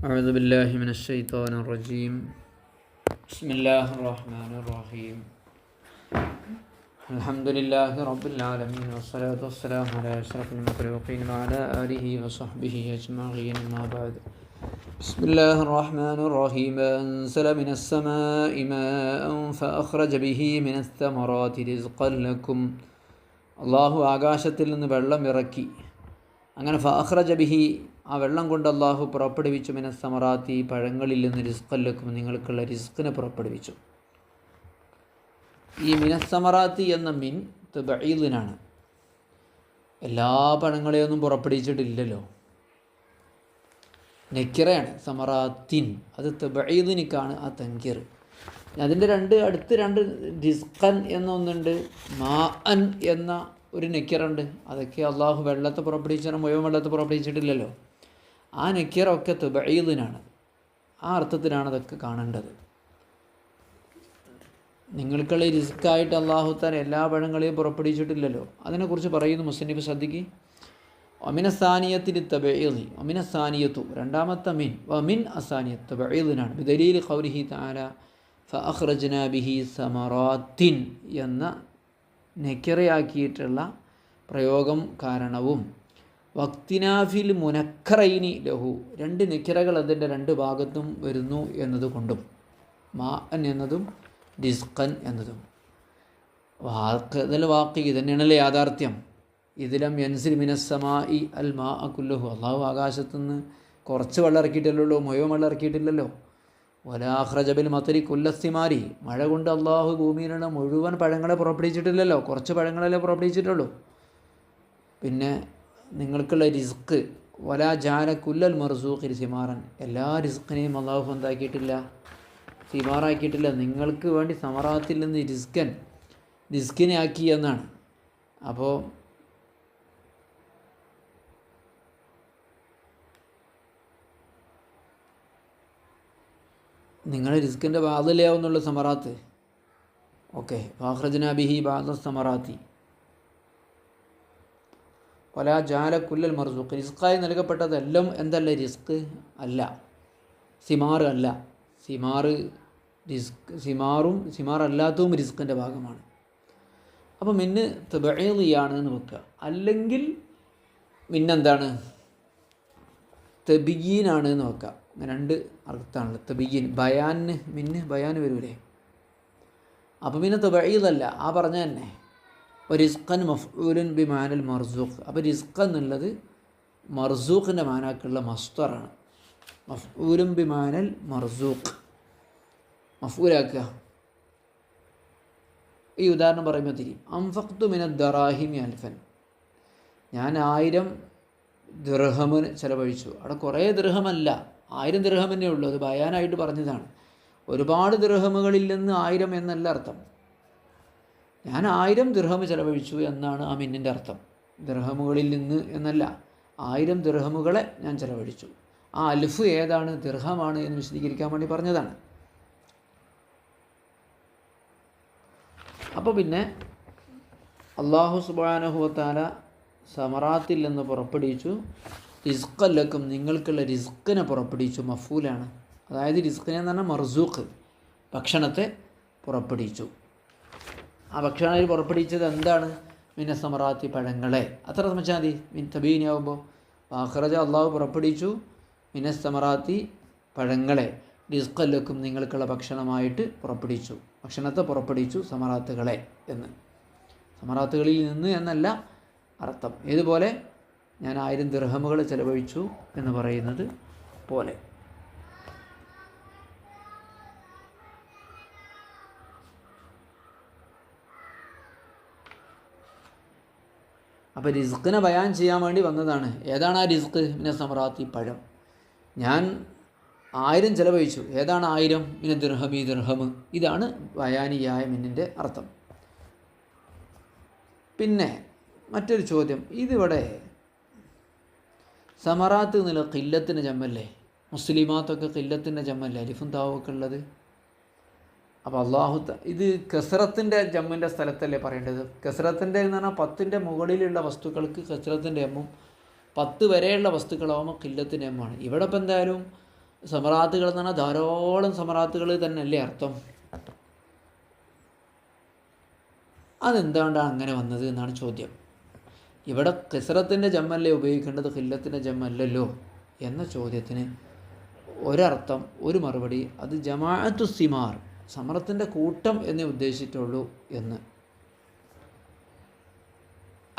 أعوذ بالله من الشيطان الرجيم. بسم الله الرحمن الرحيم. الحمد لله رب العالمين والصلاة والسلام على أشرف المخلوقين وعلى آله وصحبه أجمعين، ما بعد. بسم الله الرحمن الرحيم. أنزل من السماء ماء فأخرج به من الثمرات رزقا لكم. അള്ളാഹു ആകാശത്തിൽ നിന്ന് വെള്ളം ഇറക്കി, അങ്ങനെ ഫഅഖ്റജ ബിഹി, ആ വെള്ളം കൊണ്ട് അള്ളാഹു പുറപ്പെടുവിച്ചു, മിന സമറാത്തി, പഴങ്ങളിൽ നിന്ന്, റിസ്ഖല്ലക്കും, നിങ്ങൾക്കുള്ള റിസ്ക്കിനെ പുറപ്പെടുവിച്ചു. ഈ മിനസ്സമറാത്തി എന്ന മിൻ തബഈദിനാണ്. എല്ലാ പഴങ്ങളെയൊന്നും പുറപ്പെടുവിച്ചിട്ടില്ലല്ലോ, നെക്കിറയാണ് സമറാത്തിൻ, അത് തബഈദിനിക്കാണ് ആ തൻകീർ. അതിൻ്റെ അടുത്ത രണ്ട് റിസ്ഖൻ എന്നൊന്നുണ്ട്, മാ അൻ എന്ന ഒരു നെക്കിറുണ്ട്. അതൊക്കെ അള്ളാഹു വെള്ളത്തെ പുറപ്പെടുവിച്ചാൽ മുഴുവൻ വെള്ളത്തെ പുറപ്പെടുവിച്ചിട്ടില്ലല്ലോ. ആ നെക്കിറൊക്കെ തബഈദിനാണ്, ആ അർത്ഥത്തിലാണ് അതൊക്കെ കാണേണ്ടത്. നിങ്ങൾക്കുള്ള റിസ്ക്കായിട്ട് അള്ളാഹു താൻ എല്ലാ പഴങ്ങളെയും പുറപ്പെടുവിച്ചിട്ടില്ലല്ലോ. അതിനെക്കുറിച്ച് പറയുന്നു മുസ്ലിം ശ്രദ്ധിക്ക്. ഒമിന സാനിയത്തിൽ തബഈദി, ഒമിന സാനിയത്തു രണ്ടാമത്തെ മിൻ, വമിൻ അസാനിയത്ത് തബഈദിനാണ്. ബിദലീൽ ഖൗലിഹി തആല ഫഅഖ്റജ്നാ ബിഹി സമറാത്തിൻ എന്ന നെക്കിറയാക്കിയിട്ടുള്ള പ്രയോഗം കാരണവും, വക്തിനാഫിൽ മുനക്കറൈനി ലഹു, രണ്ട് നെക്കിറകൾ അതിൻ്റെ രണ്ട് ഭാഗത്തും വരുന്നു എന്നതുകൊണ്ടും, മാ അൻ എന്നതും റിസ്ഖൻ എന്നതും. വാക്ക് ഇതന്നെയാണല്ലേ യാഥാർത്ഥ്യം. ഇതിലം യൻസിൽ മിനസ്സമായി അൽ മാ കുല്ലഹു, അള്ളാഹു ആകാശത്തുനിന്ന് കുറച്ച് വെള്ളം ഇറക്കിയിട്ടില്ലല്ലോ, മുഴുവൻ വെള്ളം ഇറക്കിയിട്ടില്ലല്ലോ. വലാഖ്റജബിൽ മത്തരി കുല്ലസ്തിമാരി, മഴ കൊണ്ട് അള്ളാഹു ഭൂമിയിലുള്ള മുഴുവൻ പഴങ്ങളെ പുറപ്പെടുവിച്ചിട്ടില്ലല്ലോ, കുറച്ച് പഴങ്ങളല്ലേ പുറപ്പെടുവിച്ചിട്ടുള്ളൂ. പിന്നെ നിങ്ങൾക്കുള്ള റിസ്ക്, വലാ ജാല കുല്ലൽ മർസൂഖിൽ സിമാറൻ, എല്ലാ റിസ്ക്കിനെയും അള്ളാഹു എന്താക്കിയിട്ടില്ല, സിമാറാക്കിയിട്ടില്ല. നിങ്ങൾക്ക് വേണ്ടി സമറാത്തിൽ നിന്ന് റിസ്കിനെ ആക്കി എന്നാണ്. അപ്പോൾ നിങ്ങളുടെ റിസ്കിൻ്റെ ബാദലയാവുന്നുള്ള സമറാത്ത്. ഓക്കെ, ഫഅഖ്റജ്നാ ബിഹി ബാദ സമറാത്തി വലാ ജാല കുല്ലൽ മർസൂഖ്, റിസ്ക്കായി നൽകപ്പെട്ടതെല്ലാം എന്തല്ല, റിസ്ക് അല്ല, സിമാർ അല്ല. സിമാറും സിമാറല്ലാത്തതും റിസ്കിൻ്റെ ഭാഗമാണ്. അപ്പോൾ മിന്ന് തബഈദിയാണ് എന്ന് വെക്കുക. അല്ലെങ്കിൽ മിന്നെന്താണ്, തബീയിനാണ് എന്ന് വെക്കുക. അങ്ങനെ രണ്ട് അർത്ഥമാണല്ലോ. തബീയിൻ ബയാന്, മിന്ന് ബയാന് വരൂലേ. അപ്പോൾ പിന്നെ തബഈദല്ല, ആ പറഞ്ഞ തന്നെ. അപ്പോൾ റിസ്ഖൻ മഫ്ഊലുൻ ബി മാനൽ മർസൂഖ്. അപ്പോൾ റിസ്ഖ് എന്നുള്ളത് മർസൂഖിൻ്റെ മാനാക്കുള്ള മസ്തറാണ്. മഫ്ഊലുൻ ബി മാനൽ മർസൂഖ്, മഫ്ഊലാക്കുക. ഈ ഉദാഹരണം പറയുമ്പോൾ തിരിയും. അംഫഖ്തു മിനദ് ദറാഹിമി അൽഫൻ, ഞാൻ 1000 ദിർഹമിന് ചിലവഴിച്ചു. അവിടെ കുറേ ദിർഹമല്ല, 1000 ദിർഹം തന്നെ ഉള്ളൂ. അത് ബയാനായിട്ട് പറഞ്ഞതാണ്. ഒരുപാട് ദിർഹമുകളിൽ നിന്ന് 1000 എന്നല്ല അർത്ഥം. ഞാൻ 1000 ദിർഹം ചിലവഴിച്ചു എന്നാണ് ആ മിന്നിൻ്റെ അർത്ഥം. ദിർഹമുകളിൽ നിന്ന് എന്നല്ല, 1000 ദിർഹമുകളെ ഞാൻ ചിലവഴിച്ചു. ആ അൽഫ് ഏതാണ്, ദിർഹമാണ് എന്ന് വിശദീകരിക്കാൻ വേണ്ടി പറഞ്ഞതാണ്. അപ്പോൾ പിന്നെ അല്ലാഹു സുബ്ഹാനഹു വ തആല സമറാത്തിൽ നിന്ന് പുറപ്പെടുവിച്ചു, റിസ്ഖല്ലക്കും, നിങ്ങൾക്കുള്ള റിസ്ക്കിനെ പുറപ്പെടുവിച്ചു. മഫൂലാണ്, അതായത് റിസ്ക്കിനെ എന്ന് പറഞ്ഞാൽ മർസൂഖ്, ഭക്ഷണത്തെ പുറപ്പെടുവിച്ചു. ആ ഭക്ഷണം പുറപ്പെടുവിച്ചത് എന്താണ്, മിനസ്സമറാത്തി, പഴങ്ങളെ. അത്ര സംബന്ധിച്ചാൽ മതി. മിൻ തബീനാവുമ്പോൾ ഫഅഖ്റജ, അള്ളാഹു പുറപ്പെടുവിച്ചു, മിനസ്സമറാത്തി, പഴങ്ങളെ, റിസ്ഖല്ലക്കും, നിങ്ങൾക്കുള്ള ഭക്ഷണമായിട്ട് പുറപ്പെടുവിച്ചു, ഭക്ഷണത്തെ പുറപ്പെടുവിച്ചു, സമറാത്തുകളെ എന്ന്. സമറാത്തുകളിൽ നിന്ന് എന്നല്ല അർത്ഥം. ഏതുപോലെ ഞാൻ 1000 ദിർഹമുകൾ ചിലവഴിച്ചു എന്ന് പറയുന്നത് പോലെ. അപ്പോൾ റിസ്ക്കിനെ ബയാൻ ചെയ്യാൻ വേണ്ടി വന്നതാണ്. ഏതാണ് ആ റിസ്ക്, മിന സമറാത്തി, പഴം. ഞാൻ 1000 ചിലവഴിച്ചു. ഏതാണ് 1000, മിന ദിർഹമി, ദിർഹം. ഇതാണ് ബയാനിയായ മിന്നിൻ്റെ അർത്ഥം. പിന്നെ മറ്റൊരു ചോദ്യം, ഇതിവിടെ സമറാത്ത് എന്നുള്ള ഖില്ലത്തിൻ്റെ ജമ്മല്ലേ, മുസ്ലിമാത്തൊക്കെ ഖില്ലത്തിൻ്റെ ജമ്മല്ലേ, അലിഫും താവൊക്കെ ഉള്ളത്. അപ്പോൾ അള്ളാഹു ഇത് കസ്റത്തിൻ്റെ ജമ്മിൻ്റെ സ്ഥലത്തല്ലേ പറയേണ്ടത്. കസ്റത്തിൻ്റെ എന്ന് പറഞ്ഞാൽ 10ൻ്റെ മുകളിലുള്ള വസ്തുക്കൾക്ക് കസ്റത്തിൻ്റെ എമ്മും 10 വരെയുള്ള വസ്തുക്കളാവുമ്പോൾ ഖില്ലത്തിൻ്റെ എമ്മാണ്. ഇവിടെ ഇപ്പം എന്തായാലും സമറാത്തുകൾ എന്ന് പറഞ്ഞാൽ ധാരാളം സമറാത്തുകൾ തന്നെയല്ലേ അർത്ഥം? അതെന്താണ്ടാണ് അങ്ങനെ വന്നത് എന്നാണ് ചോദ്യം. ഇവിടെ കസറത്തിൻ്റെ ജമ്മല്ലേ ഉപയോഗിക്കേണ്ടത്, ഖില്ലത്തിൻ്റെ ജമ്മല്ലല്ലോ എന്ന ചോദ്യത്തിന് ഒരർത്ഥം, ഒരു മറുപടി, അത് ജമാഅത്തു സിമാർ, സമറത്തിൻ്റെ കൂട്ടം എന്നേ ഉദ്ദേശിച്ചിട്ടുള്ളൂ എന്ന്.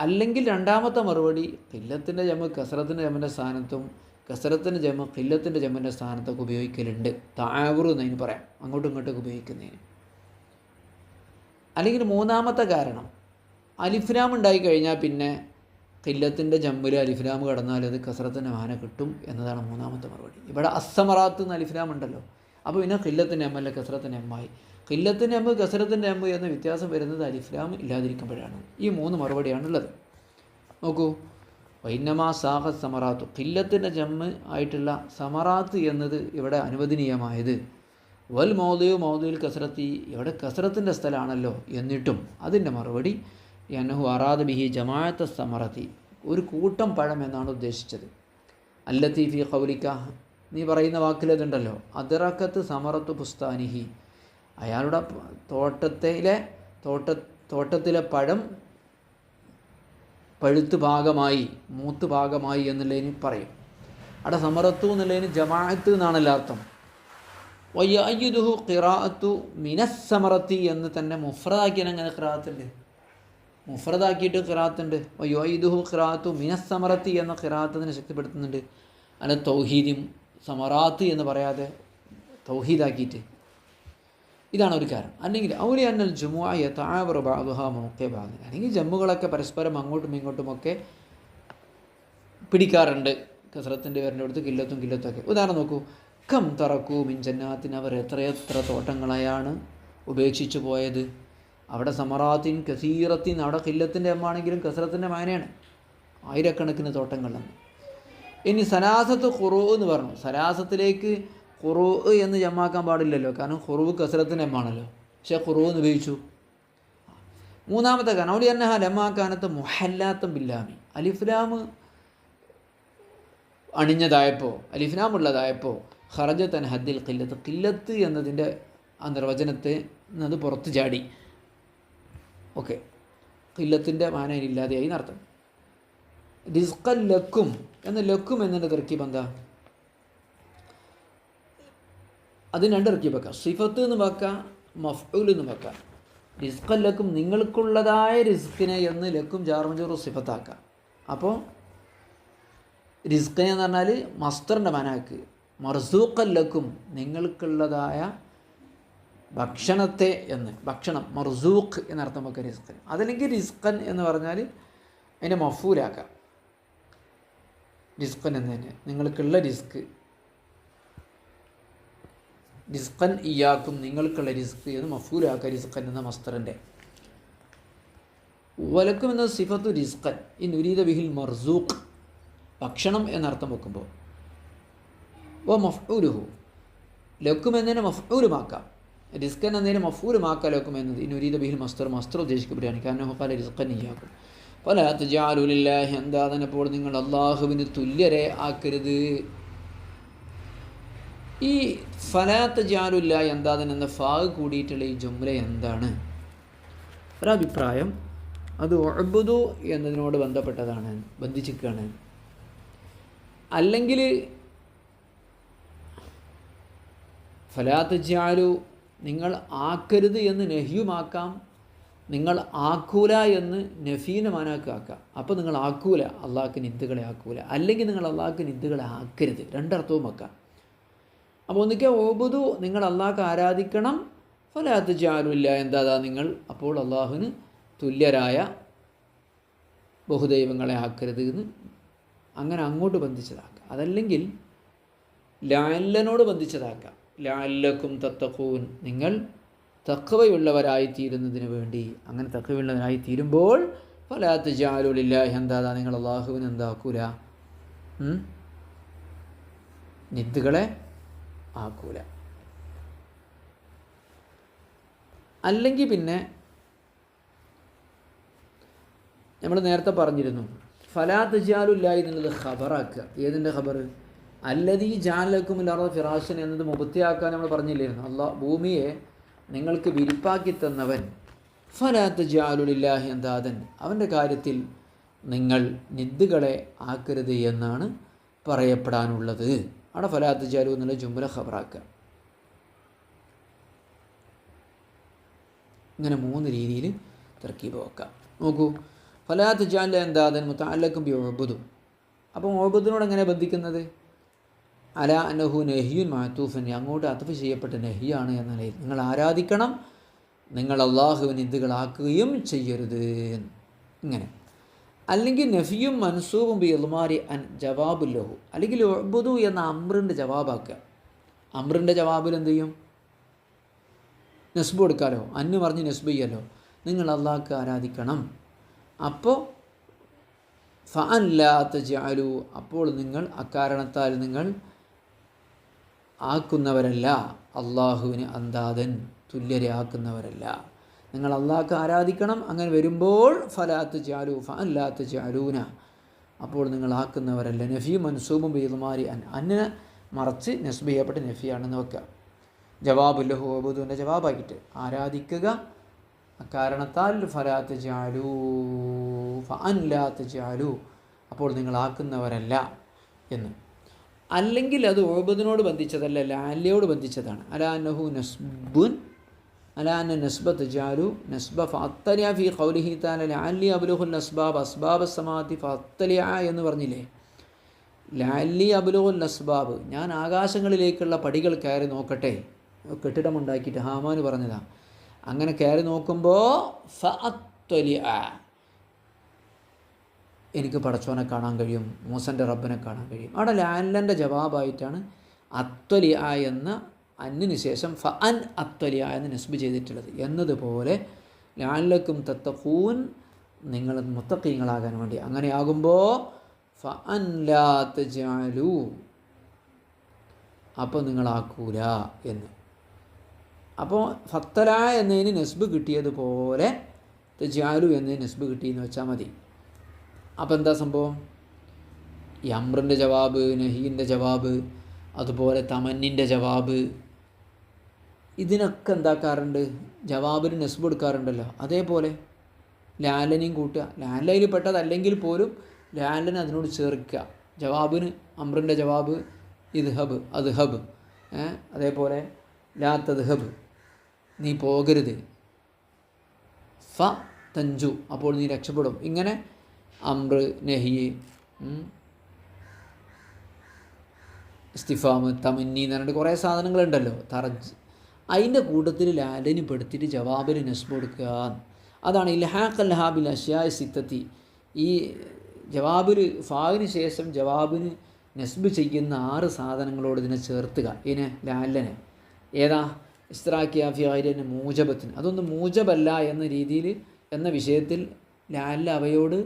അല്ലെങ്കിൽ രണ്ടാമത്തെ മറുപടി, ഖില്ലത്തിൻ്റെ ജമ്മ കസറത്തിൻ്റെ ജമ്മിൻ്റെ സ്ഥാനത്തും കസറത്തിൻ്റെ ജമ്മ ഖില്ലത്തിൻ്റെ ജമ്മിൻ്റെ സ്ഥാനത്തൊക്കെ ഉപയോഗിക്കലുണ്ട്. താവറു എന്നതിന് പറയാം, അങ്ങോട്ടും ഇങ്ങോട്ടൊക്കെ ഉപയോഗിക്കുന്നതിന്. അല്ലെങ്കിൽ മൂന്നാമത്തെ കാരണം, അലിഫ്ലാം ഉണ്ടായിക്കഴിഞ്ഞാൽ പിന്നെ ഖില്ലത്തിൻ്റെ ജമ്മിൽ അലിഫ്ലാം കടന്നാൽ അത് കസറത്തിൻ്റെ മാന കിട്ടും എന്നതാണ് മൂന്നാമത്തെ മറുപടി. ഇവിടെ അസ്സമറാത്ത് എന്ന് അലിഫ്ലാം ഉണ്ടല്ലോ, അപ്പോൾ പിന്നെ ഖില്ലത്തിൻ്റെ എം അല്ല കസറത്തിൻ്റെ എമ്മായി. ഖില്ലത്തിൻ്റെ എം കസറത്തിൻ്റെ എം എന്ന വ്യത്യാസം വരുന്നത് അലിഫ്ലാം ഇല്ലാതിരിക്കുമ്പോഴാണ്. ഈ മൂന്ന് മറുപടിയാണുള്ളത്. നോക്കൂ, വൈന്നമാ സാഹ സമറാത്തു, ഖില്ലത്തിൻ്റെ ജമ്മ് ആയിട്ടുള്ള സമറാത്ത് എന്നത് ഇവിടെ അനുവദനീയമായത്. വൽ മൗദുൽ കസറത്തി, ഇവിടെ കസറത്തിൻ്റെ സ്ഥലമാണല്ലോ, എന്നിട്ടും അതിൻ്റെ മറുപടി യനഹു അറാദ ബിഹി ജമാഅത്ത സമറത്തി, ഒരു കൂട്ടം പഴം എന്നാണ് ഉദ്ദേശിച്ചത്. അല്ലത്തി ഫി ഖൗലിക, നീ പറയുന്ന വാക്കിലതുണ്ടല്ലോ, അദ്റക്കത്ത് സമറത്തു ബുസ്താനിഹി, അയാളുടെ തോട്ടത്തിലെ പഴം പഴുത്ത് ഭാഗമായി, മൂത്ത് ഭാഗമായി എന്നുള്ളതിന് പറയും. അവിടെ സമറത്തു എന്നുള്ളതിന് ജമാഅത്ത് എന്നാണല്ലോ അർത്ഥം. വയ്യുദുഹു ഖിറാഅത്തു മിനസ്സമറത്തി എന്ന് തന്നെ മുഫ്രദാക്കിയാൽ അങ്ങനെ ഖിറാഅത്തുണ്ട്, മുഫ്രദാക്കിയിട്ട് ഖിറാഅത്തുണ്ട്. വയ്യുദുഹു ഖിറാഅത്തു മിനസ്സമറത്തി എന്ന ഖിറാഅത്തിനെ ശക്തിപ്പെടുത്തുന്നുണ്ട്. അല്ല തൗഹീദും സമറാത്ത് എന്ന് പറയാതെ തൗഹീദാക്കിയിട്ട്. ഇതാണ് ഒരു കാരണം. അല്ലെങ്കിൽ ഔലി അന്നൽ ജുമുഅ യതആവറു ബഅദുഹാ മൗഖിഅ ബഅദ്, അല്ലെങ്കിൽ ജമ്മുകളൊക്കെ പരസ്പരം അങ്ങോട്ടും ഇങ്ങോട്ടുമൊക്കെ പിടിക്കാറുണ്ട് കസറത്തിൻ്റെ പേരിൻ്റെ കില്ലത്തൊക്കെ. ഉദാഹരണം നോക്കൂ, കം തറക്കൂ മിൻ ജന്നാത്തിന്, അവർ എത്രയെത്ര തോട്ടങ്ങളെയാണ് ഉപേക്ഷിച്ചു പോയത്. അവിടെ സമറാത്തിൻ കസീറത്തിൻ, അവിടെ കില്ലത്തിൻ്റെ എമ്മാണെങ്കിലും കസറത്തിൻ്റെ മാനയാണ്, ആയിരക്കണക്കിന് തോട്ടങ്ങളാണ്. ഇനി സലാസത്ത് ഖുറൂ എന്ന് പറഞ്ഞു, സലാസത്തിലേക്ക് ഖുറൂ എന്ന് ജമ്മാക്കാൻ പാടില്ലല്ലോ, കാരണം ഖുറൂ കസറത്തിൻ്റെ എമ്മാണല്ലോ, പക്ഷേ ഖുറൂ എന്ന് ഉപയോഗിച്ചു. മൂന്നാമത്തെ കാരണം ഔലി അന്നഹ ലമ്മാക്കാനത്ത് മുഹല്ലാത്തം ബില്ലാമി, അലിഫ്ലാം അണിഞ്ഞതായപ്പോൾ, അലിഫ്ലാം ഉള്ളതായപ്പോൾ ഖറജത്തൻ ഹദ്ദിൽ ഖില്ലത്ത്, ഖില്ലത്ത് എന്നതിൻ്റെ ആ നിർവചനത്തെ അത് പുറത്ത് ചാടി. ഓക്കെ, ഖില്ലത്തിൻ്റെ മാനയില്ലാതെയായി എന്നർത്ഥം. റിസ്ഖൻ ലക്കും എന്ന ലക്കും എന്നതിൻ്റെ തർക്കീബ് എന്താ? അതിന് രണ്ട് തർക്കീബ് വെക്കാം, സിഫത്ത് എന്ന് വെക്കാം, മഫ്ഊൽ എന്ന് വെക്കാം. റിസ്ഖൻ ലക്കും, നിങ്ങൾക്കുള്ളതായ റിസ്ക്കിനെ എന്ന് ലക്കും ജാറും സിഫത്താക്കാം. അപ്പോൾ റിസ്ഖ് എന്ന് പറഞ്ഞാൽ മസ്തറിൻ്റെ മാനാക്ക്, മർസൂഖൻ ലക്കും, നിങ്ങൾക്കുള്ളതായ ഭക്ഷണത്തെ എന്ന്, ഭക്ഷണം മർസൂഖ് എന്നർത്ഥം വെക്കുക റിസ്ഖൻ. അതല്ലെങ്കിൽ റിസ്ഖൻ എന്ന് പറഞ്ഞാൽ അതിൻ്റെ മഫൂലാക്കാം, റിസ്ഖൻ എന്ന് തന്നെ, നിങ്ങൾക്കുള്ള റിസ്ക്, റിസ്ഖൻ ഇയാക്കും, നിങ്ങൾക്കുള്ള റിസ്ക് എന്ന് മഫൂലാക്കുക റിസ്ഖൻ എന്ന മസ്തറിൻ്റെ. വലക്കും എന്ന സിഫത്തു റിസ്ഖൻ ഇൻ ഉരീദ ബിഹിൽ മർസൂഖ്, ഭക്ഷണം എന്നർത്ഥം വെക്കുമ്പോൾ. ഓ മഫ്ഊലുഹു, ലക്കും എന്നതിനെ മഫ്ഊലുമാക്കാം, റിസ്ഖൻ എന്നതിനെ മഫ്ഊലുമാക്കാം ലക്കും എന്നത്. ഇൻ ഉരീദ ബിഹിൽ മസ്തർ ഉദ്ദേശിക്കപ്പെടുകയാണ്. കാരണം ഖാല റിസ്ഖൻ ഇയാക്കും. ഫലാ തജഅലു ലില്ലാഹി അൻദാദൻ, അപ്പോൾ നിങ്ങൾ അള്ളാഹുവിന് തുല്യരെ ആക്കരുത്. ഈ ഫലാ തജഅലു ലില്ലാഹി അൻദാദൻ എന്ന ഫാഗ് കൂടിയിട്ടുള്ള ഈ ജുംല എന്താണ്? ഒരഭിപ്രായം അത് ഉഅ്ബുദു എന്നതിനോട് ബന്ധപ്പെട്ടതാണ്, ബന്ധിച്ചിരിക്കുകയാണ്. അല്ലെങ്കിൽ ഫലാ തജഅലു, നിങ്ങൾ ആക്കരുത് എന്ന് നഹ്യുമാക്കാം, നിങ്ങൾ ആക്കൂല എന്ന് നഫീനെ മാനാക്കാക്കാം. അപ്പോൾ നിങ്ങൾ ആക്കൂല, അള്ളാഹ്ക്ക് നിന്ദുകളെ ആക്കൂല, അല്ലെങ്കിൽ നിങ്ങൾ അള്ളാഹ്ക്ക് നിന്ദുകളെ ആക്കരുത്, രണ്ടർത്ഥവും വെക്കാം. അപ്പോൾ ഒന്നിക്കെ ഓബുദു, നിങ്ങൾ അള്ളാഹ്ക്ക് ആരാധിക്കണം, ഫലാ തജഅലു ഇല്ല, എന്താ നിങ്ങൾ അപ്പോൾ അള്ളാഹുവിന് തുല്യരായ ബഹുദൈവങ്ങളെ ആക്കരുത് എന്ന് അങ്ങനെ അങ്ങോട്ട് ബന്ധിച്ചതാക്കാം. അതല്ലെങ്കിൽ ലഅല്ലനോട് ബന്ധിച്ചതാക്കാം, ലഅല്ലക്കും തത്തഖൂൻ, നിങ്ങൾ തഖ്വയുള്ളവരായി തീരുന്നതിന് വേണ്ടി. അങ്ങനെ തഖ്വയുള്ളവരായി തീരുമ്പോൾ ഫലാ തജഅലു ലില്ലാഹി അൻദാദ, നിങ്ങൾ അള്ളാഹുവിന് എന്താക്കൂല, നിദ്ദുകളെ ആക്കൂല. അല്ലെങ്കിൽ പിന്നെ നമ്മൾ നേരത്തെ പറഞ്ഞിരുന്നു, ഫലാ തജഅലു ലില്ലാഹി എന്നുള്ളത് ഖബറാക്കുക. ഏതിൻ്റെ ഖബർ? അല്ലദീ ജഅലക്കും അൽ-അർള ഫിറാശൻ എന്നത് മുബത്തിയാക്കാൻ നമ്മൾ പറഞ്ഞില്ലായിരുന്നു. അള്ളാഹ് ഭൂമിയെ നിങ്ങൾക്ക് വിരിപ്പാക്കി തന്നവൻ. ഫലാ തജ്അലു ലില്ലാഹി അൻദാദൻ, അവൻ്റെ കാര്യത്തിൽ നിങ്ങൾ നിദ്ദുകളെ ആക്കരുത് എന്നാണ് പറയപ്പെടാനുള്ളത്. അവിടെ ഫലാ തജ്അലു എന്നുള്ള ജുംല ഖബറാക്കുക. ഇങ്ങനെ 3 രീതിയിൽ തർക്കീബ് വെക്കാം. നോക്കൂ, ഫലാ തജ്അലു അൻദാദൻ മുതഅല്ലഖും ബിഉബുദു. അപ്പോൾ ഉബുദിനോട് എങ്ങനെ ബന്ധിക്കുന്നത്? അലാ അന്നഹു നഹിയുൻ മഅതൂഫൻ, അങ്ങോട്ട് അത്ഫ് ചെയ്യപ്പെട്ട നഹിയാണ് എന്ന നിലയിൽ നിങ്ങൾ ആരാധിക്കണം, നിങ്ങൾ അള്ളാഹുവിനെ നിദ്ദുകളാക്കുകയും ചെയ്യരുത് ഇങ്ങനെ. അല്ലെങ്കിൽ നഫിയും മൻസൂബും ബി ഇൽമാരി അൻ ജവാബുല്ലഹു, അല്ലെങ്കിൽ ഉഅ്ബുദു എന്ന അമ്രിൻ്റെ ജവാബാക്കുക. അമ്രിൻ്റെ ജവാബിൽ എന്ത് ചെയ്യും? നസ്ബ് കൊടുക്കാമല്ലോ, അന്ന് പറഞ്ഞ് നസ്ബ് ചെയ്യല്ലോ, നിങ്ങൾ അള്ളാഹ്ക്ക് ആരാധിക്കണം. അപ്പോൾ ഫഅൻ ലാ തജ്അലു, അപ്പോൾ നിങ്ങൾ അക്കാരണത്താൽ നിങ്ങൾ ആക്കുന്നവരല്ല അള്ളാഹുവിന് അന്താദൻ, തുല്യരെ ആക്കുന്നവരല്ല. നിങ്ങൾ അള്ളാഹ്ക്ക് ആരാധിക്കണം. അങ്ങനെ വരുമ്പോൾ ഫലാ തജ്അലു ഫഅൻ ലാ തജ്അലൂന, അപ്പോൾ നിങ്ങൾ ആക്കുന്നവരല്ല. നഫി മൻസൂബും ബിഇദ്മാരി അൻ, അന്നിനെ മറച്ച് നസ്ബ് ചെയ്യപ്പെട്ട നഫിയാണെന്ന് വെക്കുക. ജവാബുല്ലഹു ഉബുദുവിൻ്റെ ജവാബാക്കിയിട്ട് ആരാധിക്കുക, അക്കാരണത്താൽ ഫലാ തജ്അലു ഫഅൻ ലാ തജ്അലു, അപ്പോൾ നിങ്ങൾ ആക്കുന്നവരല്ല എന്ന്. അല്ലെങ്കിൽ അത് ഉബുദിനോട് ബന്ധിച്ചതല്ല, ലാലിയോട് ബന്ധിച്ചതാണ്. അലാ അന്നഹു നസ്ബുൻ, അലാ അന്ന നസ്ബ തജ്അലു നസ്ബ ഫഅത്തലിഅ ഫീ ഖൗലിഹി തആല ലഅല്ലി അബ്ലുഗുൽ അസ്ബാബ് അസ്ബാബ് അസ്സമാഅത്തി ഫഅത്തലിഅ എന്ന് പറഞ്ഞില്ലേ. ലഅല്ലി അബ്ലുഗുൽ അസ്ബാബ്, ഞാൻ ആകാശങ്ങളിലേക്കുള്ള പടികൾ കയറി നോക്കട്ടെ. കെട്ടിടമുണ്ടാക്കിയിട്ട് ഹാമാൻ പറഞ്ഞതാണ്. അങ്ങനെ കയറി നോക്കുമ്പോൾ ഫഅത്തലിഅ, എനിക്ക് പടച്ചോനെ കാണാൻ കഴിയും, മൂസൻ്റെ റബ്ബിനെ കാണാൻ കഴിയും. അവിടെ ലാലൻ്റെ ജവാബായിട്ടാണ് അത്വലിഅ എന്ന അന്നിന് ശേഷം ഫഅൻ അത്വലിഅ എന്ന് നസ്ബ് ചെയ്തിട്ടുള്ളത്. എന്നതുപോലെ ലഅല്ലക്കും തത്തഖൂൻ, നിങ്ങൾ മുത്തഖീങ്ങളാകാൻ വേണ്ടി. അങ്ങനെ ആകുമ്പോൾ ഫഅൻ ലാ തജ്അലു, അപ്പോൾ നിങ്ങളാക്കൂല എന്ന്. അപ്പോൾ ഫത്തല എന്നതിന് നസ്ബ് കിട്ടിയതുപോലെ തജ്അലു എന്നതിന് നസ്ബ് കിട്ടിയെന്ന് വെച്ചാൽ മതി. അപ്പോൾ എന്താ സംഭവം? ഈ അമ്രിൻ്റെ ജവാബ്, നഹീൻ്റെ ജവാബ്, അതുപോലെ തമന്നിൻ്റെ ജവാബ്, ഇതിനൊക്കെ എന്താക്കാറുണ്ട്? ജവാബിന് നസ്ബ് കൊടുക്കാറുണ്ടല്ലോ. അതേപോലെ ലാലനെയും കൂട്ടുക. ലാലയിൽ പെട്ടതല്ലെങ്കിൽ പോലും ലാലനെ അതിനോട് ചേർക്കുക. ജവാബിന് അമ്രിൻ്റെ ജവാബ് ഇദ്ഹബ് അദ്ഹബ്, അതേപോലെ ലാ തദ്ഹബ്, നീ പോകരുത്. ഫ തഞ്ചു, അപ്പോൾ നീ രക്ഷപ്പെടും. ഇങ്ങനെ അമ്ര, നഹി, ഇസ്തിഫാമ്, തമന്നി എന്ന് പറഞ്ഞിട്ട് കുറേ സാധനങ്ങളുണ്ടല്ലോ. തറജ്, അതിൻ്റെ കൂട്ടത്തിൽ ലാലിന് പെടുത്തിയിട്ട് ജവാബിന് നസ്ബ് കൊടുക്കുക. അതാണ് ഇൽഹാഖ് അൽഹാബിൽ അഷ്യായ സിത്തത്തി. ഈ ജവാബിൽ ഫാവിന് ശേഷം ജവാബിന് നസ്ബ് ചെയ്യുന്ന 6 സാധനങ്ങളോട് ഇതിനെ ചേർത്തുക. ഇതിനെ ലാലനെ ഏതാ? ഇസ്ത്രാക്കിയ ഫിഅലിന് മൂജബത്തിന്. അതൊന്നും മൂജബല്ല എന്ന രീതിയിൽ, എന്ന വിഷയത്തിൽ ലാല അവയോട്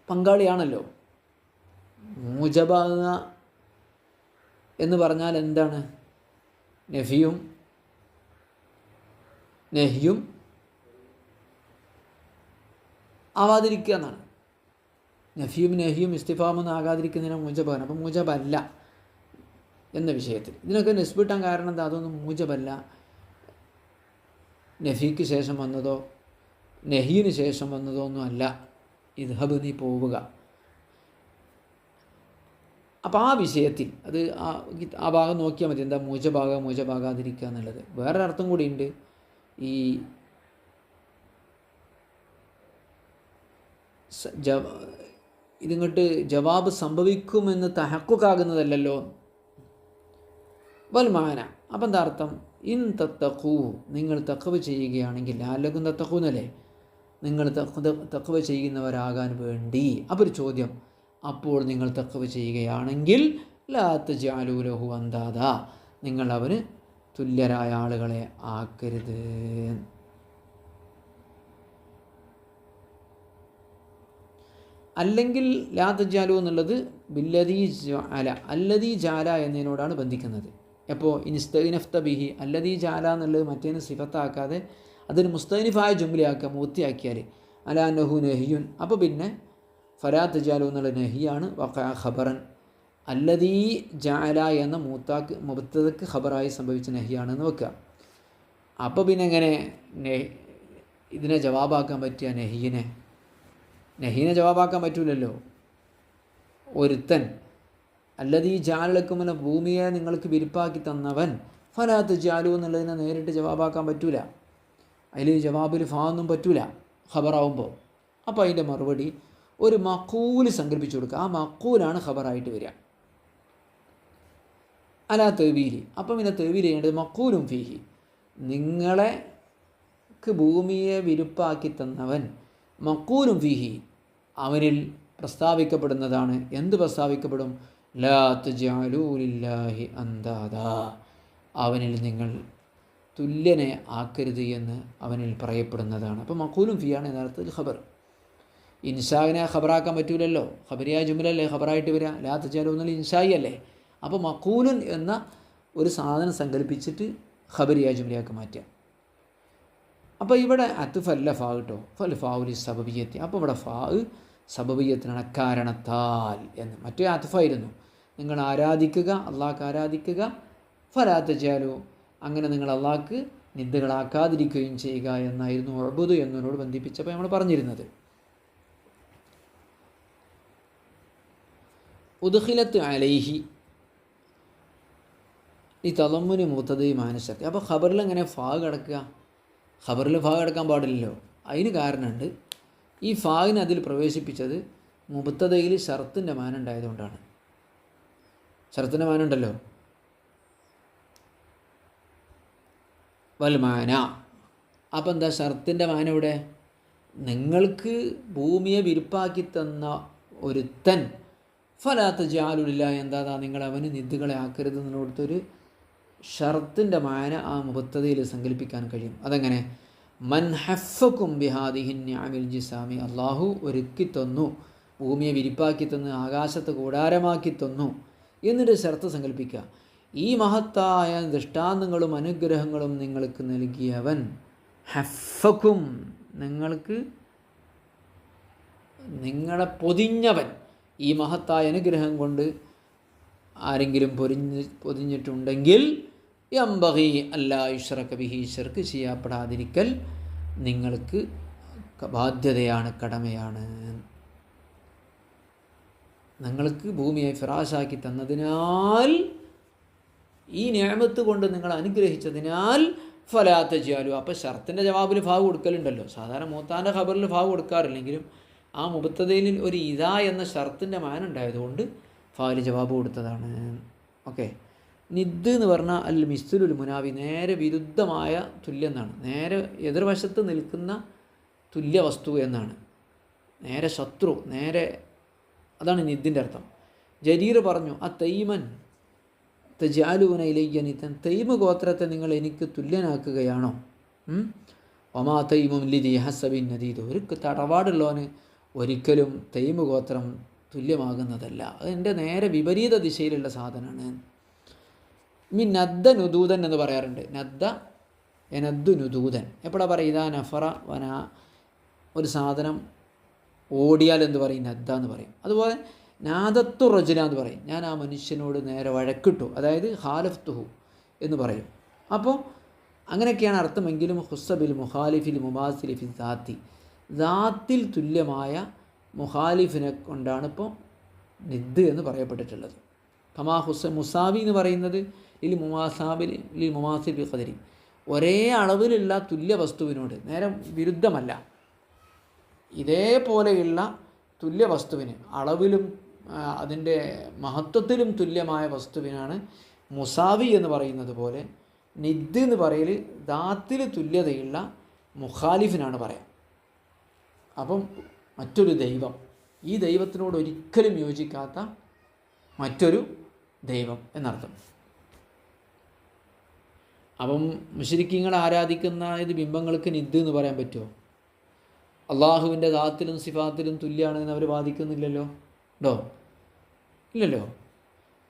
പങ്കാളിയാണല്ലോ. മൂജബാകുക എന്ന് പറഞ്ഞാൽ എന്താണ്? നഫിയും നഹിയും ആവാതിരിക്കുക എന്നാണ്. നഫിയും നഹിയും ഇസ്തിഫാമൊന്നും ആകാതിരിക്കുന്നതിന് മൂജബാണ്. അപ്പം മൂജബല്ല എന്ന വിഷയത്തിൽ ഇതിനൊക്കെ നസ്ബിട്ടാൻ കാരണം എന്താ? അതൊന്നും മൂജബല്ല. നഫിക്ക് ശേഷം വന്നതോ നഹിയിന് ശേഷം വന്നതോ ഒന്നും അല്ല. ഇദ്ഹബ്, നീ പോവുക. അപ്പോൾ ആ വിഷയത്തിൽ അത് ആ ഭാഗം നോക്കിയാൽ മതി. എന്താ മൂജബാകാതിരിക്കുക എന്നുള്ളത്. വേറൊരർത്ഥം കൂടിയുണ്ട്. ഈ ഇതിങ്ങോട്ട് ജവാബ് സംഭവിക്കുമെന്ന് തഹക്കുകാകുന്നതല്ലല്ലോ. വൽമാന, അപ്പം എന്താ അർത്ഥം? ഇൻ തത്തഖൂ, നിങ്ങൾ തഖ്വ ചെയ്യുകയാണെങ്കിൽ, ലാലക്കും തത്തഖൂ എന്നല്ലേ, നിങ്ങൾ തഖ്വ ചെയ്യുന്നവരാകാൻ വേണ്ടി. അപ്പോൾ ഒരു ചോദ്യം, അപ്പോൾ നിങ്ങൾ തഖ്വ ചെയ്യുകയാണെങ്കിൽ ലാ തജ്അലൂ ലഹു അന്താദ, നിങ്ങൾ അവന് തുല്യരായ ആളുകളെ ആക്കരുത്. അല്ലെങ്കിൽ ലാ തജ്അലൂ എന്നുള്ളത് ബില്ലദീ ജഅല, അല്ലദീ ജഅല എന്നതിനോടാണ് ബന്ധിക്കുന്നത്. എപ്പോൾ? ഇനിസ്തഗ്നഫ്ത ബിഹി, അല്ലദീ ജഅല എന്നുള്ളത് മറ്റേന് സിഫത്താക്കാതെ അതിന് മുസ്തഗ്നിഫായ ജുംലയാക്കുക, മൂർത്തിയാക്കിയാൽ അലാ അന്നഹു നഹിയുൻ. അപ്പോൾ പിന്നെ ഫലാ തജ്അലൂ എന്നുള്ള നഹിയാണ് വഖഅ ഖബറൻ, അല്ലതീ ജഅല എന്ന മുബത്തദക്ക് ഖബറായി സംഭവിച്ച നഹിയാണെന്ന് വെക്കുക. അപ്പോൾ പിന്നെ എങ്ങനെ ഇതിനെ ജവാബാക്കാൻ പറ്റിയ നഹീനെ ജവാബാക്കാൻ പറ്റൂലല്ലോ. ഒരുത്തൻ അല്ലതീ ജാലക്കുമെന്ന ഭൂമിയെ നിങ്ങൾക്ക് വിരിപ്പാക്കി തന്നവൻ ഫലാത്ത് ജാലു എന്നുള്ളതിനെ നേരിട്ട് ജവാബാക്കാൻ പറ്റൂല. അതിൽ ജവാബിൽ ഫാ ഒന്നും പറ്റൂല ഖബറാവുമ്പോൾ. അപ്പോൾ അതിൻ്റെ മറുപടി ഒരു മഖൂല് സങ്കല്പിച്ചു കൊടുക്കുക. ആ മഖൂലാണ് ഖബറായിട്ട് വരിക. അലാ തെവീലി. അപ്പം പിന്നെ തെവീൽ ചെയ്യേണ്ടത് മഖൂലും ഫീഹി, നിങ്ങളെക്ക് ഭൂമിയെ വിരുപ്പാക്കി തന്നവൻ മഖൂലും ഫീഹി, അവനിൽ പ്രസ്താവിക്കപ്പെടുന്നതാണ്. എന്ത് പ്രസ്താവിക്കപ്പെടും? ലാ തജ്അലൂ ലില്ലാഹി അന്താദാ, അവനിൽ നിങ്ങൾ തുല്യനെ ആക്കരുത് എന്ന് അവനിൽ പറയപ്പെടുന്നതാണ്. അപ്പോൾ മഖൂലും ഫീയാണ് യഥാർത്ഥത്തിൽ ഖബർ. ഇൻഷാവിനെ ഖബറാക്കാൻ പറ്റൂലല്ലോ. ഖബരിയായ ജുമലല്ലേ ഖബറായിട്ട് വരിക. ലാ തജ്അലൂ എന്നുള്ള ഇൻഷായി അല്ലേ. അപ്പോൾ മഖൂലുൻ എന്ന ഒരു സാധനം സങ്കല്പിച്ചിട്ട് ഖബരിയായ ജുമലയാക്കി മാറ്റുക. അപ്പോൾ ഇവിടെ അത്ഫല്ല ഫാ കിട്ടോ, ഫൽ ഫാഉലി സബബിയത്തി. അപ്പോൾ ഇവിടെ ഫാ സബബിയത്തിനാണ്, കാരണത്താൽ എന്ന്. മറ്റേ അത്ഫായിരുന്നു, നിങ്ങൾ ആരാധിക്കുക, അള്ളാഹ്ക്ക് ആരാധിക്കുക. ഫലാ തജ്അലൂ, അങ്ങനെ നിങ്ങൾ അള്ളാഹ്ക്ക് നിന്ദകളാക്കാതിരിക്കുകയും ചെയ്യുക എന്നായിരുന്നു ഉഅ്ബുദ് എന്നതിനോട് ബന്ധിപ്പിച്ചപ്പോൾ നമ്മൾ പറഞ്ഞിരുന്നത്. ഉദ്ഖിലത്ത് അലൈഹി ഈ തളമ്മുന് മുത്തദി മാനശക്തി. അപ്പോൾ ഖബറിൽ എങ്ങനെ ഫാ കിടക്കുക? ഖബറിൽ ഫാ കിടക്കാൻ പാടില്ലല്ലോ. അതിന് കാരണമുണ്ട്. ഈ ഫാവിനെ അതിൽ പ്രവേശിപ്പിച്ചത് മുബത്തദയിൽ ഷർത്തിൻ്റെ മാന ഉണ്ടായതുകൊണ്ടാണ്. ഷർത്തിൻ്റെ മാന ഉണ്ടല്ലോ, വൽമാന. അപ്പം എന്താ ഷർത്തിൻ്റെ മാന ഇവിടെ? നിങ്ങൾക്ക് ഭൂമിയെ വിരിപ്പാക്കി തന്ന ഒരുത്തൻ ഫലാത്ത് ജാലുലില്ല, എന്താ നിങ്ങൾ അവന് നിദ്ദുകളെ ആക്കരുത് എന്നുള്ളൊരു ഷർത്തിൻ്റെ മാന ആ മുബത്തദയിൽ സങ്കല്പിക്കാൻ കഴിയും. അതെങ്ങനെ? മൻ ഹഫക്കും ബിഹാദിഹിൻ നിഅമിൽ ജിസാമി, അള്ളാഹു ഒരുക്കി തന്നു, ഭൂമിയെ വിരിപ്പാക്കി തന്ന് ആകാശത്ത് കൂടാരമാക്കി തന്നു എന്നിട്ട് ഷർത്ത് സങ്കല്പിക്കുക. ഈ മഹത്തായ ദൃഷ്ടാന്തങ്ങളും അനുഗ്രഹങ്ങളും നിങ്ങൾക്ക് നൽകിയവൻ, ഹഫക്കും നിങ്ങൾക്ക് നിങ്ങളെ പൊതിഞ്ഞവൻ. ഈ മഹത്തായ അനുഗ്രഹം കൊണ്ട് ആരെങ്കിലും പൊതിഞ്ഞിട്ടുണ്ടെങ്കിൽ യംബഗി അല്ലാ യുശ്റക ബിഹി, ശിർക്ക് ചെയ്യപ്പെടാതിരിക്കൽ നിങ്ങൾക്ക് ബാധ്യതയാണ്, കടമയാണ്. നിങ്ങൾക്ക് ഭൂമിയെ ഫിറാശാക്കി തന്നതിനാൽ, ഈ നിഅമത്ത് കൊണ്ട് നിങ്ങൾ അനുഗ്രഹിച്ചതിനാൽ ഫലാ തജ്അലൂ. അപ്പോൾ ഷർത്തിൻ്റെ ജവാബിൽ ഫാ കൊടുക്കലുണ്ടല്ലോ. സാധാരണ മൂത്താൻ്റെ ഖബറിൽ ഫാ കൊടുക്കാറില്ലെങ്കിലും ആ മുബത്തദയിൽ ഒരു ഇദാ എന്ന ഷർത്തിൻ്റെ മാന ഉണ്ടായതുകൊണ്ട് ഫായിൽ ജവാബ് കൊടുത്തതാണ്. ഓക്കെ. നിദ് എന്ന് പറഞ്ഞാൽ അൽ മിസ്ലുൽ മുനാവി, നേരെ വിരുദ്ധമായ തുല്യം എന്നാണ്. നേരെ എതിർവശത്ത് നിൽക്കുന്ന തുല്യ വസ്തു എന്നാണ്. നേരെ ശത്രു, നേരെ, അതാണ് നിദ്ദിൻ്റെ അർത്ഥം. ജരീർ പറഞ്ഞു, ആ തൈമൻ തജാലൂന ഇലയ്യ നിത്തൻ, തൈമ് ഗോത്രത്തെ നിങ്ങൾ എനിക്ക് തുല്യനാക്കുകയാണോ? ഒമാ തൈമും ലിദി ഹസബിൻ നദീദ്, ഒരു തടപാടുള്ളവന് ഒരിക്കലും തൈമ് ഗോത്രം തുല്യമാകുന്നതല്ല. അതെൻ്റെ നേരെ വിപരീത ദിശയിലുള്ള സാധനമാണ്. നദ്ദ നുദൂതൻ എന്ന് പറയാറുണ്ട്. നദ്ദു നുദൂതൻ എപ്പോഴാണ് പറയുക? ഇതാ നഫറ വന, ഒരു സാധനം ഓടിയാൽ എന്ത് പറയും? നദ്ദ എന്ന് പറയും. അതുപോലെ നാദത്തു റജുല എന്ന് പറയും, ഞാൻ ആ മനുഷ്യനോട് നേരെ വഴക്കിട്ടു, അതായത് ഹാലഫ്തുഹു എന്ന് പറയും. അപ്പോൾ അങ്ങനെയൊക്കെയാണ് അർത്ഥമെങ്കിലും ഹുസ്സബിൽ മുഖാലിഫിൽ മുമാസിലി ഫി ദാത്തി, ദാത്തിൽ തുല്യമായ മുഖാലിഫിനെ കൊണ്ടാണ് ഇപ്പോൾ നിദ് എന്ന് പറയപ്പെട്ടിട്ടുള്ളത്. കമാ മുസാവി എന്ന് പറയുന്നത് മുമാസിൽ ബി ഖദരി, ഒരേ അളവിലുള്ള തുല്യ വസ്തുവിനോട്, നേരെ വിരുദ്ധമല്ല, ഇതേപോലെയുള്ള തുല്യ വസ്തുവിന്, അളവിലും അതിൻ്റെ മഹത്വത്തിലും തുല്യമായ വസ്തുവിനാണ് മുസാവി എന്ന് പറയുന്നത് പോലെ നിദ് എന്ന് പറയൽ ദാത്തിൽ തുല്യതയുള്ള മുഖാലിഫിനാണ് പറയാം. അപ്പം മറ്റൊരു ദൈവം, ഈ ദൈവത്തിനോട് ഒരിക്കലും യോജിക്കാത്ത മറ്റൊരു ദൈവം എന്നർത്ഥം. അപ്പം മുശ്രിക്കീങ്ങൾ ആരാധിക്കുന്ന ഇത് ബിംബങ്ങൾക്ക് നിദ് എന്ന് പറയാൻ പറ്റുമോ? അള്ളാഹുവിൻ്റെ ദാത്തിലും സിഫാത്തിലും തുല്യമാണെന്ന് അവർ വാദിക്കുന്നില്ലല്ലോ. ഉണ്ടോ? ഇല്ലല്ലോ.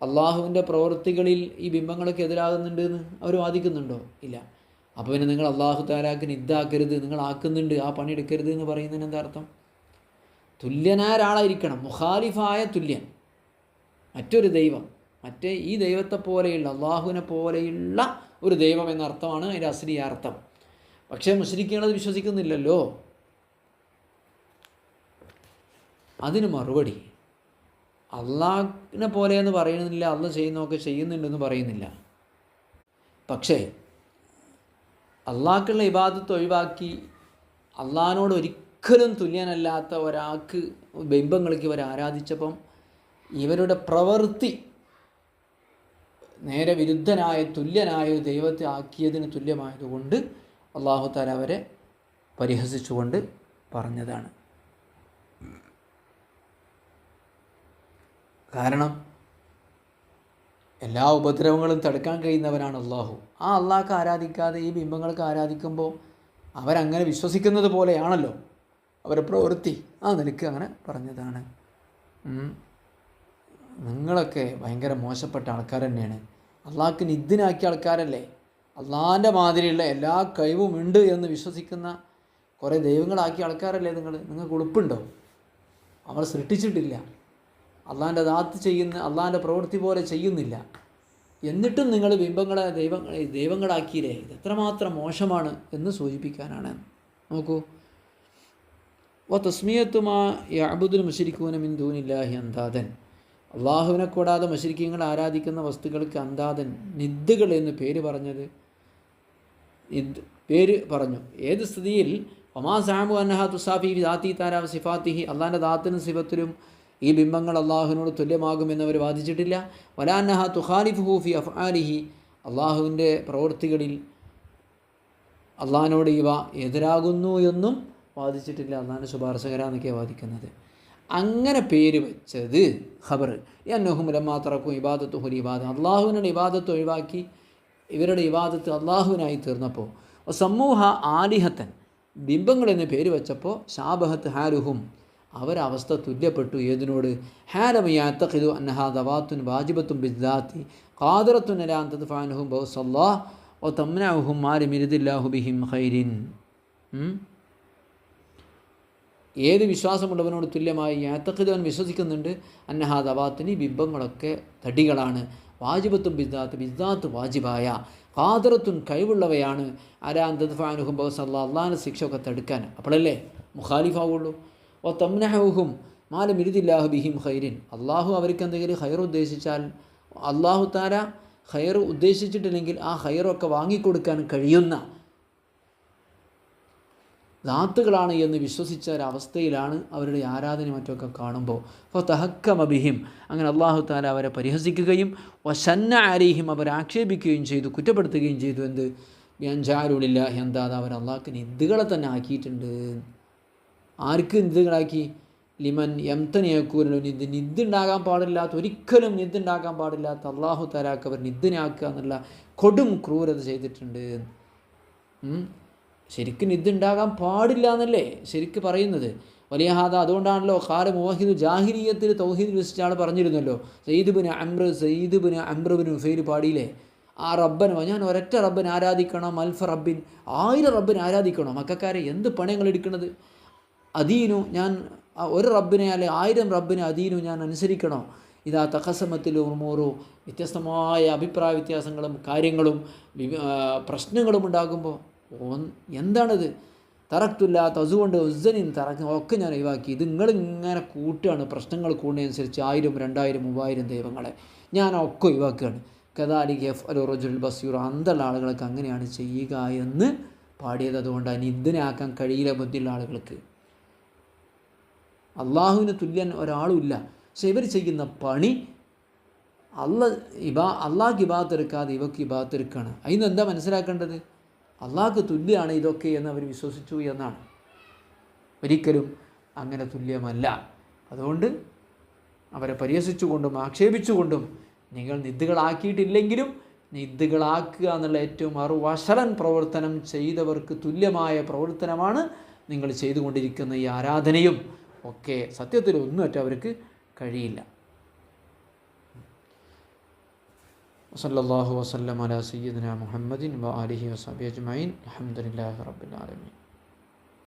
അള്ളാഹുവിൻ്റെ പ്രവൃത്തികളിൽ ഈ ബിംബങ്ങളൊക്കെ എതിരാകുന്നുണ്ട് എന്ന് അവർ വാദിക്കുന്നുണ്ടോ? ഇല്ല. അപ്പോൾ പിന്നെ നിങ്ങൾ അള്ളാഹു താലാക്ക് നിദ്ദാക്കരുത്, നിങ്ങൾ ആക്കുന്നുണ്ട്, ആ പണിയെടുക്കരുത് എന്ന് പറയുന്നതിന് എന്താ അർത്ഥം? തുല്യനായ ഒരാളായിരിക്കണം, മുഖാലിഫായ തുല്യൻ. മറ്റൊരു ദൈവം, ഈ ദൈവത്തെ പോലെയുള്ള അള്ളാഹുവിനെ പോലെയുള്ള ഒരു ദൈവം എന്നർത്ഥമാണ് അതിൻ്റെ അസ്ലി അർത്ഥം. പക്ഷേ മുശ്രിക്കുകൾ അത് വിശ്വസിക്കുന്നില്ലല്ലോ. അതിന് മറുപടി അള്ളാഹിനെ പോലെ എന്ന് പറയുന്നില്ല, അള്ളാഹ് ചെയ്യുന്നതൊക്കെ ചെയ്യുന്നുണ്ടെന്ന് പറയുന്നില്ല. പക്ഷേ അള്ളാഹ്ക്കുള്ള ഇബാദത്ത് ഒഴിവാക്കി അള്ളാഹിനോട് ഒരിക്കലും തുല്യനല്ലാത്ത ഒരാൾക്ക് ബിംബങ്ങൾക്ക് ഇവർ ആരാധിച്ചപ്പം ഇവരുടെ പ്രവൃത്തി നേരെ വിരുദ്ധനായ തുല്യനായ ഒരു ദൈവത്തെ ആക്കിയതിന് തുല്യമായതുകൊണ്ട് അള്ളാഹു തആല അവരെ പരിഹസിച്ചുകൊണ്ട് പറഞ്ഞതാണ്. കാരണം എല്ലാ ഉപദ്രവങ്ങളും തടുക്കാൻ കഴിയുന്നവനാണ് അള്ളാഹു. ആ അള്ളാഹ്ക്ക് ആരാധിക്കാതെ ഈ ബിംബങ്ങൾക്ക് ആരാധിക്കുമ്പോൾ അവരങ്ങനെ വിശ്വസിക്കുന്നത് പോലെയാണല്ലോ അവരുടെ പ്രവൃത്തി. ആ നിലയ്ക്ക് അങ്ങനെ പറഞ്ഞതാണ്. നിങ്ങളൊക്കെ ഭയങ്കര മോശപ്പെട്ട ആൾക്കാർ തന്നെയാണ്. അള്ളാഹ്ക്ക് നിദ്ദിനാക്കിയ ആൾക്കാരല്ലേ. അള്ളാഹിൻ്റെ മാതിരിയുള്ള എല്ലാ കഴിവും ഉണ്ട് എന്ന് വിശ്വസിക്കുന്ന കുറേ ദൈവങ്ങളാക്കിയ ആൾക്കാരല്ലേ നിങ്ങൾക്ക് ഉളുപ്പുണ്ടോ? അവർ സൃഷ്ടിച്ചിട്ടില്ല, അള്ളാഹിൻ്റെ ദാത്ത് ചെയ്യുന്ന അള്ളാഹിൻ്റെ പ്രവൃത്തി പോലെ ചെയ്യുന്നില്ല, എന്നിട്ടും നിങ്ങൾ ബിംബങ്ങളെ ദൈവങ്ങളാക്കിയില്ലേ, ഇത് എത്രമാത്രം മോശമാണ് എന്ന് സൂചിപ്പിക്കാനാണ്. നോക്കൂ, തസ്മിയത്തുമാ യഅ്ബുദുൽ മുശ്രികൂന മിൻ ദൂനില്ലാഹി അന്താദൻ, അള്ളാഹുവിനെ കൂടാതെ മുശ്രിക്കീങ്ങൾ ആരാധിക്കുന്ന വസ്തുക്കൾക്ക് അന്താദൻ, നിദ്ദുകൾ എന്ന് പേര് പറഞ്ഞു. ഏത് സ്ഥിതിയിൽ ഒമാ സാമു അന്നഹ തുസാഫി ദാത്തി താരാ സിഫാത്തിഹി, അള്ളാഹിൻ്റെ ദാത്തിനും സിഫത്തിലും ഈ ബിംബങ്ങൾ അള്ളാഹുവിനോട് തുല്യമാകുമെന്നവർ വാദിച്ചിട്ടില്ല. വലാന്നഹ തുഖാലിഫുഹു ഫി അഫ്ആലിഹി, അള്ളാഹുവിൻ്റെ പ്രവൃത്തികളിൽ അള്ളാഹിനോട് ഇവ എതിരാകുന്നു എന്നും വാദിച്ചിട്ടില്ല. അള്ളാഹിൻ്റെ ശുപാർശകരാന്നൊക്കെയാണ് വാദിക്കുന്നത്. അങ്ങനെ പേര് വെച്ചത് ഖബർ അന്നഹും ലമ്മാ തറക്കു ഇബാദത്തുഹുൽ ഇബാദ, അള്ളാഹുവിനുള്ള ഇബാദത്ത് ഒഴിവാക്കി ഇവരുടെ ഇബാദത്ത് അള്ളാഹുവിനായി തീർന്നപ്പോൾ സമൂഹ ആലിഹത്തൻ, ബിംബങ്ങളെന്ന് പേര് വെച്ചപ്പോൾ ഷാബഹത്ത് ഹാലുഹും, അവരവസ്ഥ തുല്യപ്പെട്ടു. ഏതിനോട്? ഹാലമയാത്തഖിദു അന്നഹാ ദവാത്തുൻ വാജിബത്തുൻ ബിദ്ദാത്തി ഖാദിറത്തുൻ അലാ അൻ തദ്ഫഅൻഹും ബൗസല്ലാഹ് വ തംനഉഹും മാ ലം യരിദില്ലാഹു ബിഹിം ഖൈരിൻ. ഏത് വിശ്വാസമുള്ളവനോട് തുല്യമായി യാത്തഖിദു, അവൻ വിശ്വസിക്കുന്നുണ്ട്, അന്നഹാ ദവാത്തിന്, ഈ ബിംബങ്ങളൊക്കെ തടികളാണ്, വാജിബത്തുൻ ബിദ്ദാത്ത്, ബിദ്ദാത്ത് വാജിബായ, ഖാദിറത്തുൻ കഴിവുള്ളവയാണ്, അലാ അൻ തദ്ഫഅൻഹും ബൗസല്ലാഹ്, അള്ളാഹിൻ്റെ ശിക്ഷയൊക്കെ തടുക്കാൻ. അപ്പോഴല്ലേ മുഖാലിഫാവുള്ളൂ. ഓ തംനഹുഹും മാ ലം യരിദില്ലാഹു ബിഹിം ഖൈരിൻ, അള്ളാഹു അവർക്ക് എന്തെങ്കിലും ഖൈർ ഉദ്ദേശിച്ചാൽ, അള്ളാഹു തആല ഖൈർ ഉദ്ദേശിച്ചിട്ടില്ലെങ്കിൽ ആ ഖൈറൊക്കെ വാങ്ങിക്കൊടുക്കാൻ കഴിയുന്ന ദാത്തുകളാണ് എന്ന് വിശ്വസിച്ച ഒരവസ്ഥയിലാണ് അവരുടെ ആരാധന മറ്റൊക്കെ കാണുമ്പോൾ. ഫതഹക്കമ ബിഹിം, അങ്ങനെ അള്ളാഹു തആല അവരെ പരിഹസിക്കുകയും വശന്ന അലൈഹിം, അവരെ ആക്ഷേപിക്കുകയും ചെയ്തു, കുറ്റപ്പെടുത്തുകയും ചെയ്തു. എന്ത്? ബിഅൻജഅലുലില്ലാഹി അന്താദ, അവർ അള്ളാഹ്ക്ക് നിദ്ദുകളെ തന്നെ ആക്കിയിട്ടുണ്ട്. ആർക്ക് നിദ്ദുകളാക്കി? ലിമൻ യംതനിയക്കൂനു നിദ്, നിദ്ദുണ്ടാകാൻ പാടില്ലാത്ത, ഒരിക്കലും നിദ്ദുണ്ടാകാൻ പാടില്ലാത്ത അള്ളാഹു തആലാക്ക് അവർ നിദ്ദിനാക്കുക എന്നുള്ള കൊടും ക്രൂരത ചെയ്തിട്ടുണ്ട്. ശരിക്കും നിദ്ദുണ്ടാകാൻ പാടില്ല എന്നല്ലേ ശരിക്ക് പറയുന്നത്. വലിയ ഹാദ, അതുകൊണ്ടാണല്ലോ ഖാല മുവഹിദു ജാഹിലിയത്തിൽ തൗഹീദ് വിളിച്ച ആൾ പറഞ്ഞിരുന്നല്ലോ, Sayyid bin Amr bin Nufail പാടിയില്ലേ, ആ റബ്ബന്, ഞാൻ ഒരൊറ്റ റബ്ബിനെ ആരാധിക്കണം, അൽഫ റബ്ബിൻ, 1000 റബ്ബിനെ ആരാധിക്കണോ? മക്കാരെ എന്ത് പണികൾ എടുക്കുന്നത്? അദീനു, ഞാൻ ഒരു റബ്ബിനെ അല്ലെ 1000 റബ്ബിനെ അദീനു ഞാൻ അനുസരിക്കണോ? ഇതാ തഖസമത്തിൽ ഉമൂറു, വ്യത്യസ്തമായ അഭിപ്രായ വ്യത്യാസങ്ങളും കാര്യങ്ങളും പ്രശ്നങ്ങളും ഉണ്ടാകുമ്പോൾ എന്താണിത്? തറക്തുല്ലാത്ത, അതുകൊണ്ട് ഉസ്സനിൻ തറക്ക് ഒക്കെ ഞാൻ ഒഴിവാക്കി. ഇത് നിങ്ങളിങ്ങനെ കൂട്ടുകയാണ്, പ്രശ്നങ്ങൾ കൂടുന്നതനുസരിച്ച് 1000, 2000, 3000 ദൈവങ്ങളെ ഞാൻ ഒക്കെ ഒഴിവാക്കുകയാണ്. കദാലിക യഫ്അലു റജുൽ ബസീർ, അന്തള്ള ആളുകൾക്ക് അങ്ങനെയാണ് ചെയ്യുക എന്ന് പാടിയത്. അതുകൊണ്ടാണ് നിദ്ദിനാക്കാൻ കഴിയില്ല ബുദ്ധിയുള്ള ആളുകൾക്ക്. അള്ളാഹുവിന് തുല്യൻ ഒരാളുമില്ല. പക്ഷെ ഇവർ ചെയ്യുന്ന പണി അള്ളാഹ്ക്ക് ഇബാദത്ത് എടുക്കാതെ ഇവർക്ക് ഇബാദത്ത് എടുക്കുകയാണ്. അതിന് എന്താ മനസ്സിലാക്കേണ്ടത്? അള്ളാഹ്ക്ക് തുല്യമാണ് ഇതൊക്കെ എന്ന് അവർ വിശ്വസിച്ചു എന്നാണ്. ഒരിക്കലും അങ്ങനെ തുല്യമല്ല. അതുകൊണ്ട് അവരെ പരിഹസിച്ചുകൊണ്ടും ആക്ഷേപിച്ചുകൊണ്ടും നിങ്ങൾ നിദ്ദുകളാക്കിയിട്ടില്ലെങ്കിലും നിദ്ദുകളാക്കുക എന്നുള്ള ഏറ്റവും അറുവശലൻ പ്രവർത്തനം ചെയ്തവർക്ക് തുല്യമായ പ്രവർത്തനമാണ് നിങ്ങൾ ചെയ്തുകൊണ്ടിരിക്കുന്ന ഈ ആരാധനയും ഒക്കെ. സത്യത്തിൽ ഒന്നുമറ്റ അവർക്ക് കഴിയില്ല. വസല്ലല്ലാഹു വസല്ലം അലാ സയ്യിദിനാ മുഹമ്മദിൻ വ ആലിഹി വസഹ്ബിഹി അജ്മഈൻ. അൽഹംദുലില്ലാഹി റബ്ബിൽ ആലമീൻ.